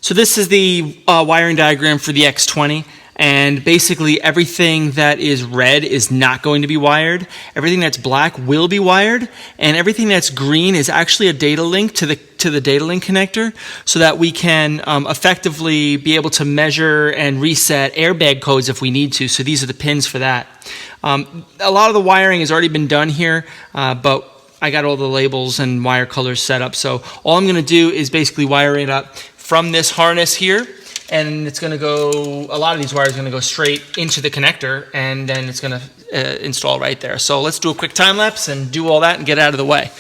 So this is the wiring diagram for the X20, and basically everything that is red is not going to be wired, everything that's black will be wired, and everything that's green is actually a data link to the data link connector, so that we can effectively be able to measure and reset airbag codes if we need to. So these are the pins for that. A lot of the wiring has already been done here, but I got all the labels and wire colors set up. So all I'm going to do is basically wire it up from this harness here, and it's going to go, a lot of these wires are going to go straight into the connector, and then it's going to install right there. So let's do a quick time lapse and do all that and get out of the way.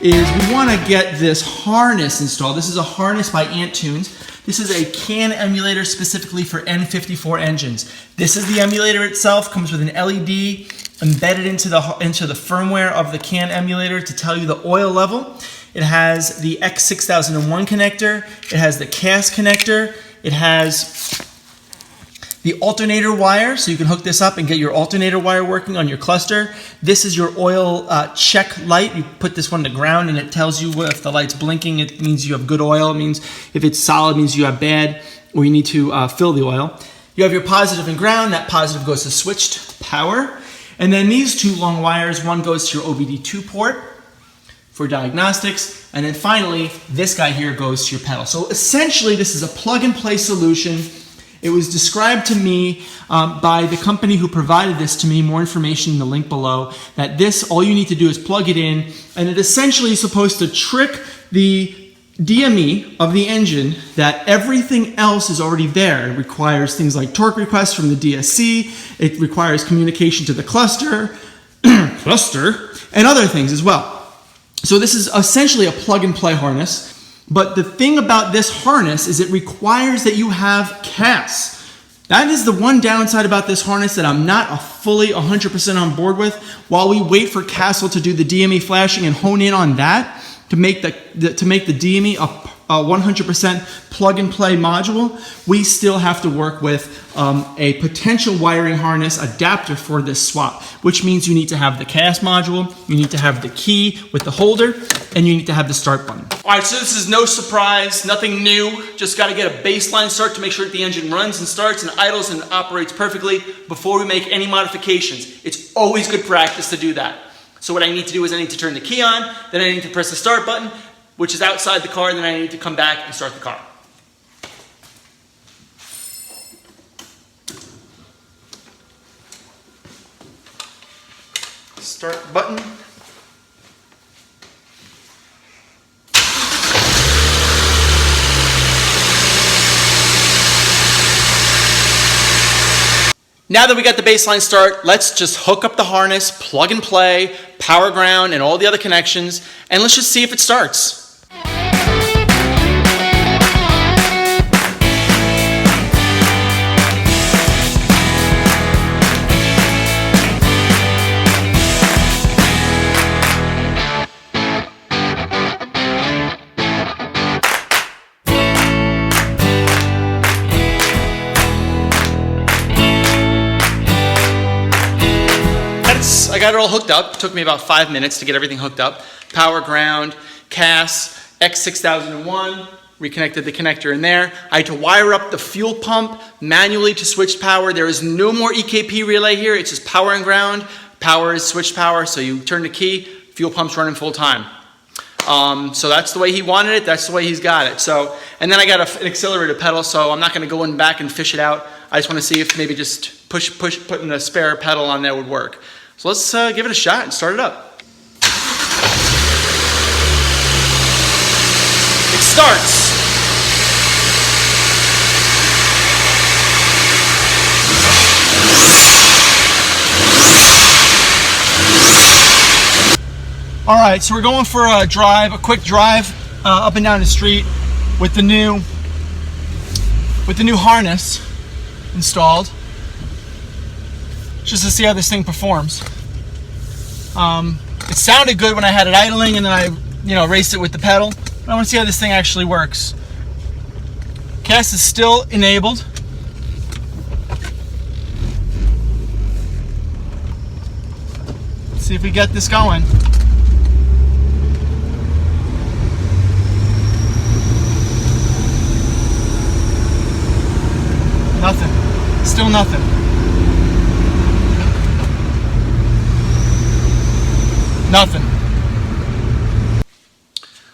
Is we want to get this harness installed. This is a harness by ANTunes. This is a CAN emulator specifically for N54 engines. This is the emulator itself, comes with an LED embedded into the firmware of the CAN emulator to tell you the oil level. It has the X6001 connector, it has the CAS connector, it has the alternator wire, so you can hook this up and get your alternator wire working on your cluster. This is your oil check light. You put this one to ground and it tells you if the light's blinking, it means you have good oil. It means if it's solid, it means you have bad, or you need to fill the oil. You have your positive and ground. That positive goes to switched power. And then these two long wires, one goes to your OBD2 port for diagnostics, and then finally, this guy here goes to your pedal. So essentially, this is a plug-and-play solution. It was described to me by the company who provided this to me, more information in the link below, that this, all you need to do is plug it in, and it essentially is supposed to trick the DME of the engine that everything else is already there. It requires things like torque requests from the DSC, it requires communication to the cluster, and other things as well. So this is essentially a plug-and-play harness. But the thing about this harness is it requires that you have CAS. That is the one downside about this harness that I'm not fully 100% on board with. While we wait for Castle to do the DME flashing and hone in on that to make the DME a 100% plug-and-play module, we still have to work with a potential wiring harness adapter for this swap, which means you need to have the CAS module, you need to have the key with the holder, and you need to have the start button. All right, so this is no surprise, nothing new. Just got to get a baseline start to make sure that the engine runs and starts and idles and operates perfectly before we make any modifications. It's always good practice to do that. So what I need to do is I need to turn the key on, then I need to press the start button, which is outside the car, and then I need to come back and start the car. Start button. Now that we got the baseline start, let's just hook up the harness, plug and play, power ground, and all the other connections, and let's just see if it starts. I got it all hooked up. It took me about 5 minutes to get everything hooked up. Power ground, CAS, X6001, reconnected the connector in there. I had to wire up the fuel pump manually to switched power. There is no more EKP relay here. It's just power and ground. Power is switched power, so you turn the key, fuel pump's running full time. So that's the way he wanted it. That's the way he's got it. So, and then I got an accelerator pedal, so I'm not going to go in back and fish it out. I just want to see if maybe just putting a spare pedal on there would work. So let's give it a shot and start it up. It starts. All right, so we're going for a drive, a quick drive up and down the street with the new harness installed, just to see how this thing performs. It sounded good when I had it idling, and then I raced it with the pedal. But I want to see how this thing actually works. Cast is still enabled. Let's see if we get this going. Nothing. Still nothing. Nothing.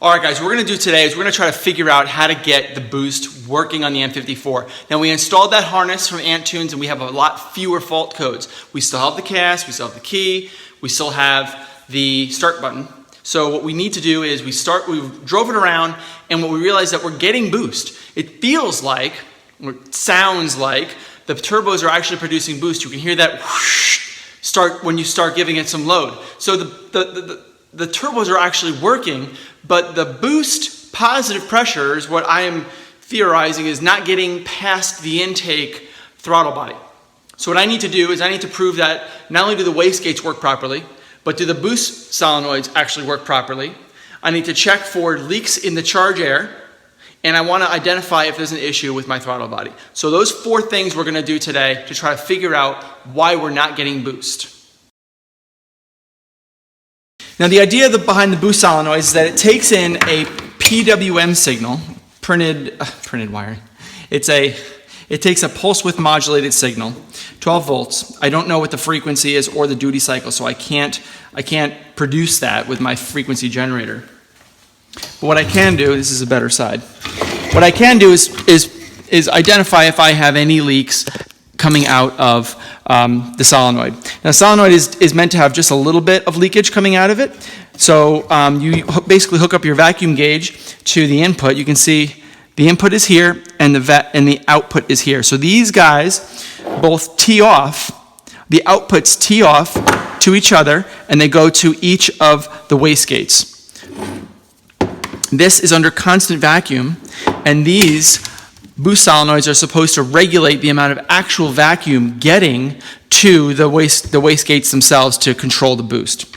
All right, guys, what we're going to do today is we're going to try to figure out how to get the boost working on the N54. Now, we installed that harness from ANTunes, and we have a lot fewer fault codes. We still have the cast, we still have the key, we still have the start button. So what we need to do is we drove it around, and what we realized that we're getting boost. It feels like, or it sounds like, the turbos are actually producing boost. You can hear that whoosh start when you start giving it some load. So the turbos are actually working, but the boost positive pressure is what I am theorizing is not getting past the intake throttle body. So what I need to do is I need to prove that not only do the wastegates work properly, but do the boost solenoids actually work properly. I need to check for leaks in the charge air, and I want to identify if there's an issue with my throttle body. So those 4 things we're going to do today to try to figure out why we're not getting boost. Now, the idea behind the boost solenoid is that it takes in a PWM signal, printed wiring. It takes a pulse width modulated signal, 12 volts. I don't know what the frequency is or the duty cycle, so I can't produce that with my frequency generator. But what I can do, this is a better side. What I can do is identify if I have any leaks coming out of the solenoid. Now, solenoid is meant to have just a little bit of leakage coming out of it. So you basically hook up your vacuum gauge to the input. You can see the input is here and the output is here. So these guys both tee off. The outputs tee off to each other, and they go to each of the wastegates. This is under constant vacuum, and these boost solenoids are supposed to regulate the amount of actual vacuum getting to the wastegates themselves to control the boost.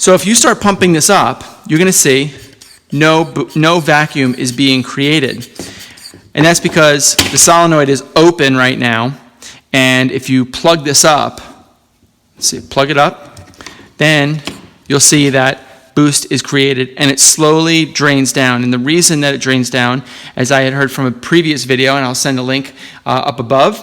So if you start pumping this up, you're going to see no vacuum is being created. And that's because the solenoid is open right now, and if you plug this up, plug it up, then you'll see that boost is created, and it slowly drains down. And the reason that it drains down, as I had heard from a previous video, and I'll send a link up above,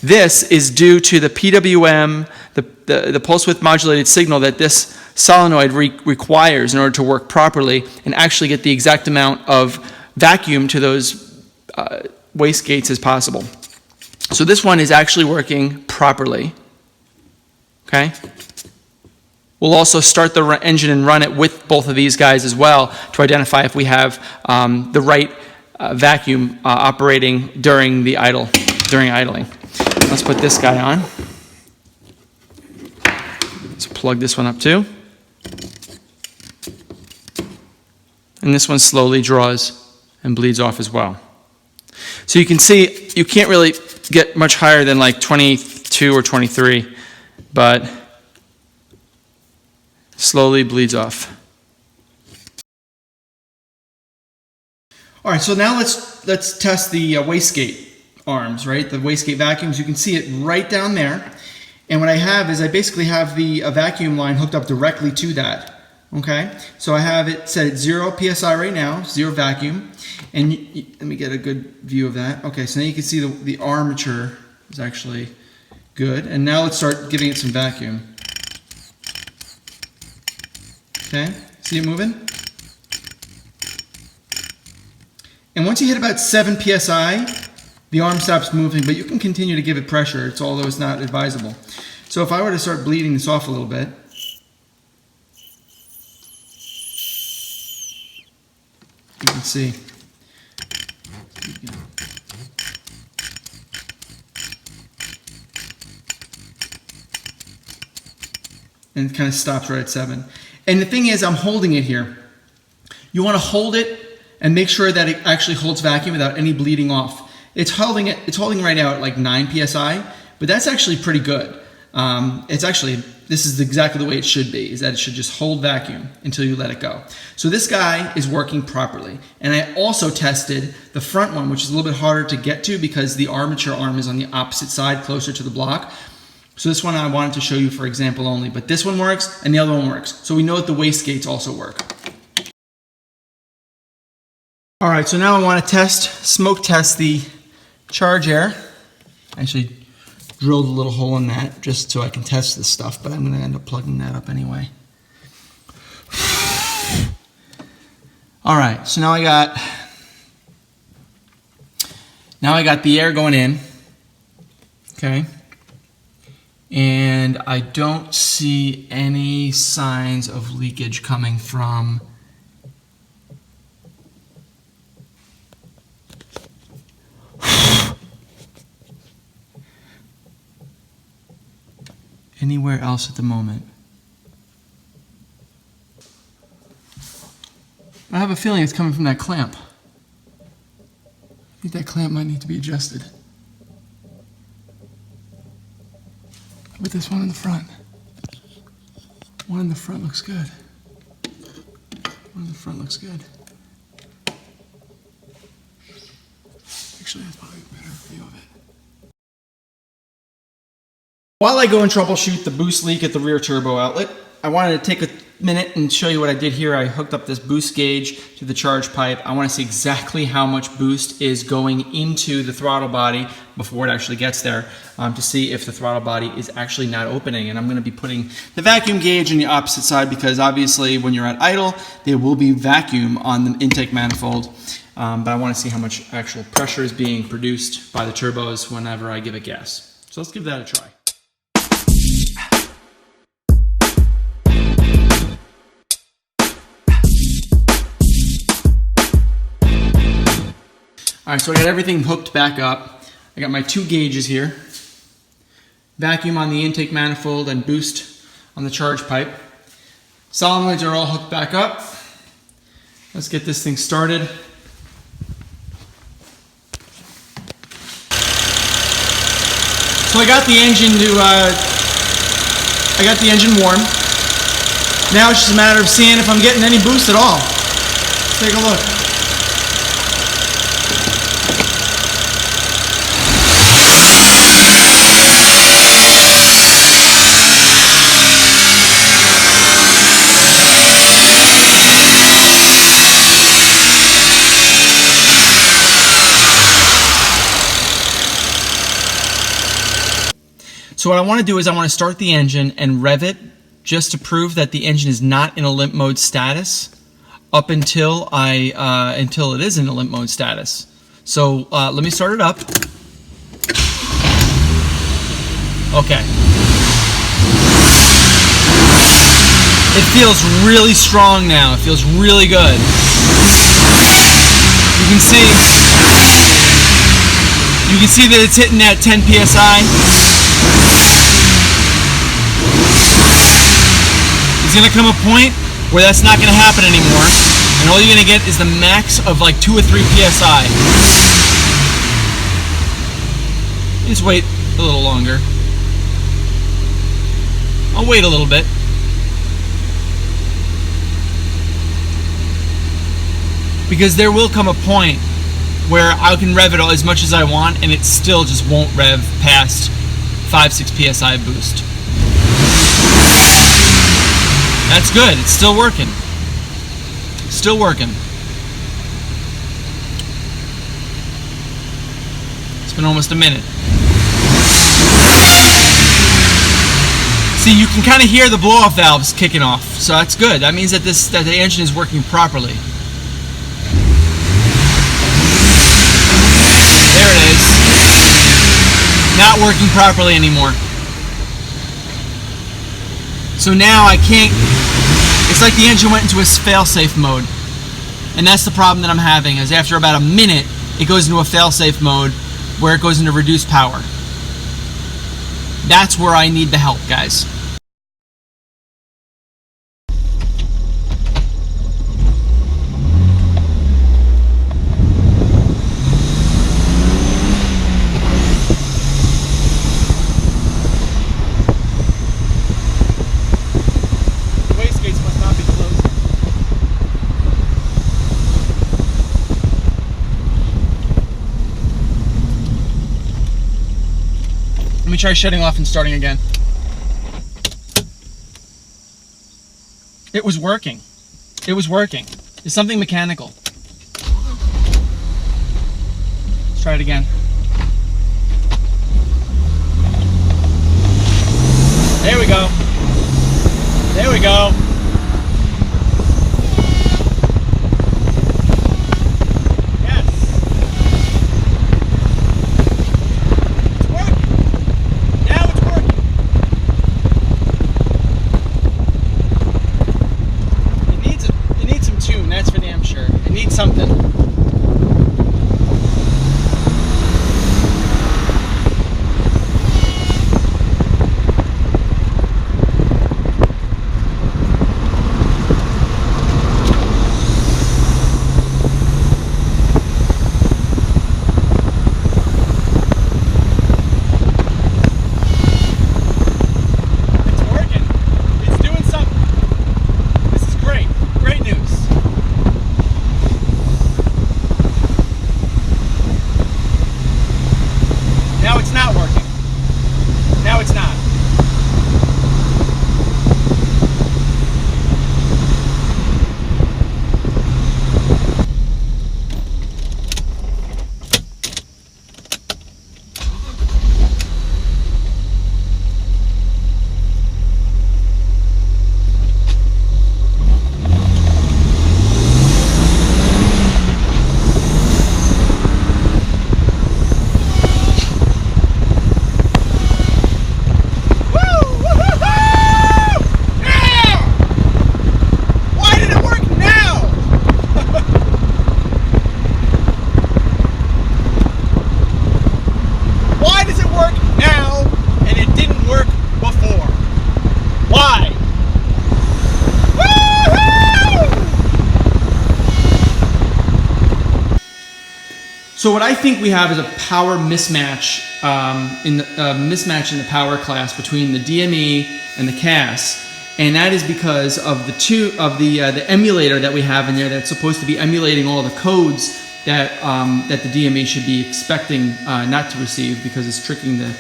this is due to the PWM, the pulse width modulated signal that this solenoid requires in order to work properly and actually get the exact amount of vacuum to those wastegates as possible. So this one is actually working properly. Okay? We'll also start the engine and run it with both of these guys as well to identify if we have the right vacuum operating during idling. Let's put this guy on. Let's plug this one up too. And this one slowly draws and bleeds off as well. So you can see you can't really get much higher than like 22 or 23, but slowly bleeds off. All right, so now let's test the wastegate arms, right? The wastegate vacuums. You can see it right down there. And what I have is I basically have the vacuum line hooked up directly to that. Okay, so I have it set at 0 psi right now, 0 vacuum. And let me get a good view of that. Okay, so now you can see the armature is actually good. And now let's start giving it some vacuum. Okay, see it moving? And once you hit about 7 psi, the arm stops moving, but you can continue to give it pressure, although it's not advisable. So if I were to start bleeding this off a little bit, you can see. And it kind of stops right at 7. And the thing is, I'm holding it here. You want to hold it and make sure that it actually holds vacuum without any bleeding off. It's holding right now at like 9 psi, but that's actually pretty good. It's this is exactly the way it should be, is that it should just hold vacuum until you let it go. So this guy is working properly. And I also tested the front one, which is a little bit harder to get to because the armature arm is on the opposite side, closer to the block. So this one I wanted to show you for example only, but this one works and the other one works. So we know that the wastegates also work. All right, so now I want to smoke test the charge air. Actually, drilled a little hole in that just so I can test this stuff, but I'm going to end up plugging that up anyway. All right, so now I got the air going in, okay, and I don't see any signs of leakage coming from anywhere else at the moment. I have a feeling it's coming from that clamp. I think that clamp might need to be adjusted. With this one in the front. One in the front looks good. One in the front looks good. Actually, that's probably a better view of it. While I go and troubleshoot the boost leak at the rear turbo outlet, I wanted to take a minute and show you what I did here. I hooked up this boost gauge to the charge pipe. I want to see exactly how much boost is going into the throttle body before it actually gets there, to see if the throttle body is actually not opening. And I'm going to be putting the vacuum gauge on the opposite side because obviously when you're at idle, there will be vacuum on the intake manifold. But I want to see how much actual pressure is being produced by the turbos whenever I give it gas. So let's give that a try. All right, so I got everything hooked back up. I got my two gauges here. Vacuum on the intake manifold and boost on the charge pipe. Solenoids are all hooked back up. Let's get this thing started. So I got the engine warm. Now it's just a matter of seeing if I'm getting any boost at all. Let's take a look. So what I want to do is I want to start the engine and rev it just to prove that the engine is not in a limp mode status up until until it is in a limp mode status. So let me start it up. Okay. It feels really strong now. It feels really good. You can see that it's hitting that 10 psi. There's gonna come a point where that's not gonna happen anymore, and all you're gonna get is the max of like 2 or 3 psi. Just wait a little longer. I'll wait a little bit. Because there will come a point where I can rev it as much as I want and it still just won't rev past 5-6 psi boost. That's good. It's still working. Still working. It's been almost a minute. See, you can kind of hear the blow-off valves kicking off, so that's good. That means that the engine is working properly. There it is. Not working properly anymore. So now I can't, it's like the engine went into a fail-safe mode. And that's the problem that I'm having, is after about a minute, it goes into a fail-safe mode where it goes into reduced power. That's where I need the help, guys. Let me try shutting off and starting again. It was working. It was working. It's something mechanical. Let's try it again. There we go. There we go. Yes. It's working. Now it's working. It needs some tune, that's for damn sure. It needs something. So what I think we have is a power mismatch in the power class between the DME and the CAS, and that is because of the emulator that we have in there that's supposed to be emulating all the codes that that the DME should be expecting not to receive, because it's tricking the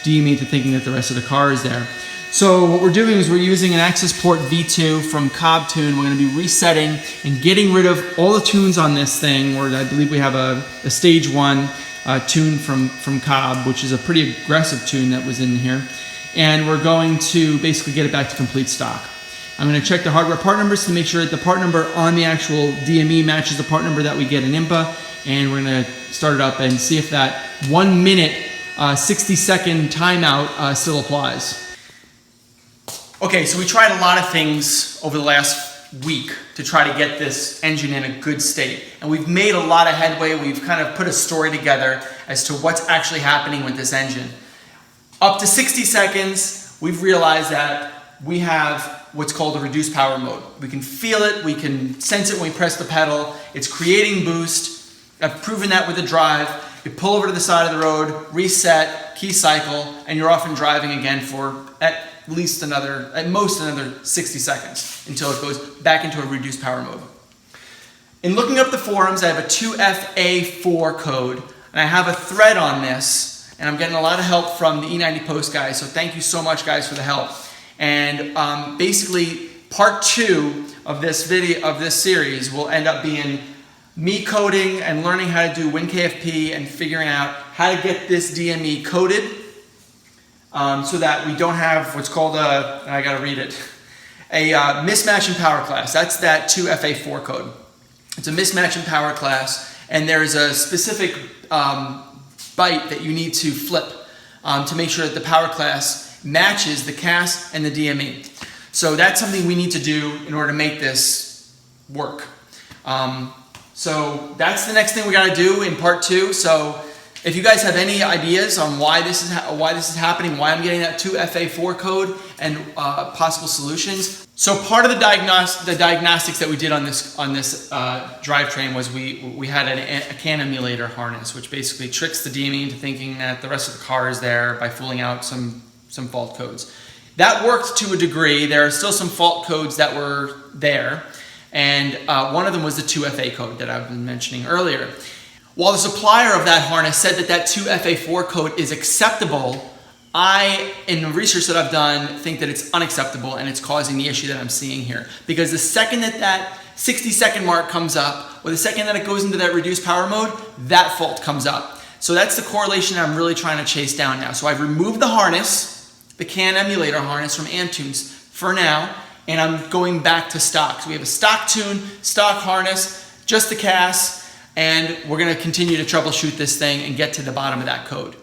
DME into thinking that the rest of the car is there. So what we're doing is we're using an access port V2 from Cobb Tune. We're going to be resetting and getting rid of all the tunes on this thing, where I believe we have a stage 1 tune from Cobb, which is a pretty aggressive tune that was in here. And we're going to basically get it back to complete stock. I'm going to check the hardware part numbers to make sure that the part number on the actual DME matches the part number that we get in IMPA. And we're going to start it up and see if that 1 minute, 60-second timeout still applies. Okay, so we tried a lot of things over the last week to try to get this engine in a good state. And we've made a lot of headway. We've kind of put a story together as to what's actually happening with this engine. Up to 60 seconds, we've realized that we have what's called a reduced power mode. We can feel it, we can sense it when we press the pedal. It's creating boost. I've proven that with the drive. You pull over to the side of the road, reset, key cycle, and you're off and driving again for at most another 60 seconds until it goes back into a reduced power mode. In looking up the forums, I have a 2FA4 code, and I have a thread on this, and I'm getting a lot of help from the E90 Post guys, so thank you so much, guys, for the help. And basically, part 2 of this series will end up being me coding and learning how to do WinKFP and figuring out how to get this DME coded, so that we don't have what's called I gotta read it, a mismatch in power class. That's that 2FA4 code. It's a mismatch in power class, and there is a specific byte that you need to flip to make sure that the power class matches the CAS and the DME. So that's something we need to do in order to make this work. So that's the next thing we gotta do in part 2. So if you guys have any ideas on why this is happening, why I'm getting that 2FA4 code, and possible solutions. So part of the diagnostics that we did on this drivetrain was we had a CAN emulator harness, which basically tricks the DME into thinking that the rest of the car is there by fooling out some fault codes. That worked to a degree. There are still some fault codes that were there, and one of them was the 2FA code that I've been mentioning earlier. While the supplier of that harness said that 2FA4 code is acceptable in the research that I've done, think that it's unacceptable and it's causing the issue that I'm seeing here. Because the second that 60-second mark comes up, or the second that it goes into that reduced power mode, that fault comes up. So that's the correlation that I'm really trying to chase down now. So I've removed the harness, the CAN emulator harness from ANTunes for now, and I'm going back to stock. So we have a stock tune, stock harness, just the CAS, and we're gonna continue to troubleshoot this thing and get to the bottom of that code.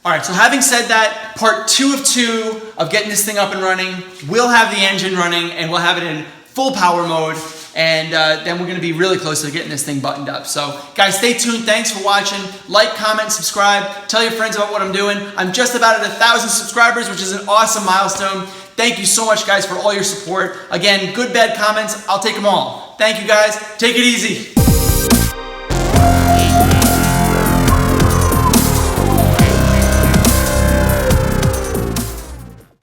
All right, so having said that, part 2 of 2 of getting this thing up and running, we'll have the engine running and we'll have it in full power mode, and then we're gonna be really close to getting this thing buttoned up. So guys, stay tuned, thanks for watching. Like, comment, subscribe, tell your friends about what I'm doing. I'm just about at 1,000 subscribers, which is an awesome milestone. Thank you so much guys for all your support. Again, good, bad comments, I'll take them all. Thank you guys, take it easy.